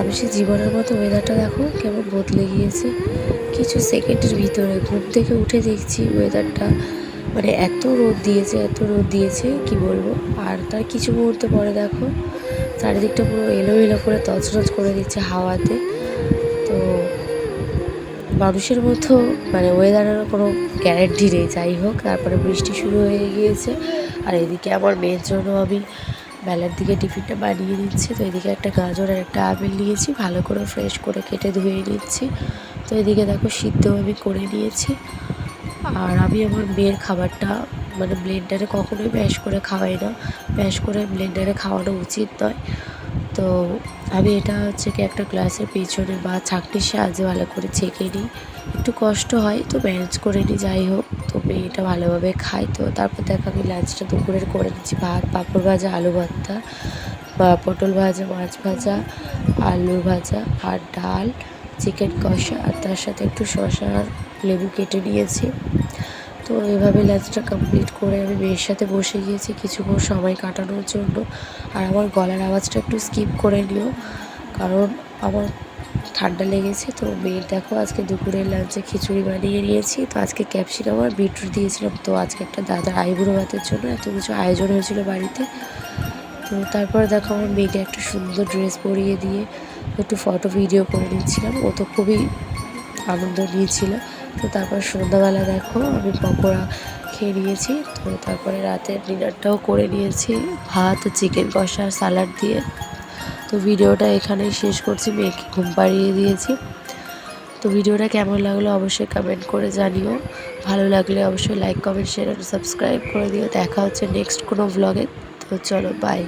মানুষের জীবনের মতো ওয়েদারটা দেখো কেমন বদলে গিয়েছে কিছু সেকেন্ডের ভিতরে। ঘুম থেকে উঠে দেখছি ওয়েদারটা মানে এত রোদ দিয়েছে কি বলবো। আর তার কিছু মুহূর্ত পরে দেখো চারিদিকটা পুরো এলোমেলো করে তছনছ করে দিচ্ছে হাওয়াতে। তো মানুষের মতো মানে ওয়েদারের কোনো গ্যারেন্টি নেই। যাই হোক, তারপরে বৃষ্টি শুরু হয়ে গিয়েছে। আর এদিকে আমার মেয়ের জন্য আমি বেলার দিকে টিফিনটা বানিয়ে নিচ্ছি। তো এদিকে একটা গাজর আর একটা আপেল নিয়েছি, ভালো করে ফ্রেশ করে কেটে ধুয়ে নিচ্ছি। তো এদিকে দেখো সিদ্ধ আমি করে নিয়েছি। আর আমি আমার মেয়ের খাবারটা মানে ব্লেন্ডারে কখনোই ম্যাশ করে খাওয়াই না, ম্যাশ করে ব্লেন্ডারে খাওয়ানো উচিত নয়। তো আমি এটা হচ্ছে কি একটা গ্লাসের পেছনে বা ছাঁকনির সাহায্যে ভালো করে ছেঁকে নিই। একটু কষ্ট হয় তো ম্যানেজ করে নিই। যাই হোক, তো মেয়েটা ভালোভাবে খাই। তো তারপর দেখো আমি লাঞ্চটা দুপুরের করে নিচ্ছি। ভাত, পাঁপড় ভাজা, আলু ভর্তা বা পটল ভাজা, মাছ ভাজা, আলু ভাজা আর ডাল, চিকেন কষা আর তার সাথে একটু শসা আর লেবু কেটে নিয়েছি। তো এভাবে লাঞ্চটা কমপ্লিট করে আমি মেয়ের সাথে বসে গিয়েছি কিছুক্ষণ সময় কাটানোর জন্য। আর আমার গলার আওয়াজটা একটু স্কিপ করে নিও, কারণ আমার ঠান্ডা লেগেছে। তো মেয়ের দেখো আজকে দুপুরের লাঞ্চে খিচুড়ি বানিয়ে নিয়েছি। তো আজকে ক্যাপসিকাম আর বিটরুট দিয়েছিলাম। তো আজকে একটা দাদার আইবুড়ো ভাতের জন্য এত কিছু আয়োজন হয়েছিল বাড়িতে। তো তারপরে দেখো আমার মেয়েকে একটা সুন্দর ড্রেস পরিয়ে দিয়ে একটু ফটো ভিডিও করে নিচ্ছিলাম। ও তো খুবই আনন্দ নিয়েছিল। তো তারপর সন্ধ্যাবেলা দেখো আমি পকোড়া খেয়ে নিয়েছি। তো তারপরে রাতের ডিনারটাও করে নিয়েছি, ভাত, চিকেন কষা, স্যালাড দিয়ে। তো ভিডিওটা এখানেই শেষ করছি, মেয়েকে ঘুম পাড়িয়ে দিয়েছি। তো ভিডিওটা কেমন লাগলো অবশ্যই কমেন্ট করে জানিও। ভালো লাগলে অবশ্যই লাইক, কমেন্ট, শেয়ার আর সাবস্ক্রাইব করে দিও। দেখা হচ্ছে নেক্সট কোনো ব্লগে। তো চলো, বাই।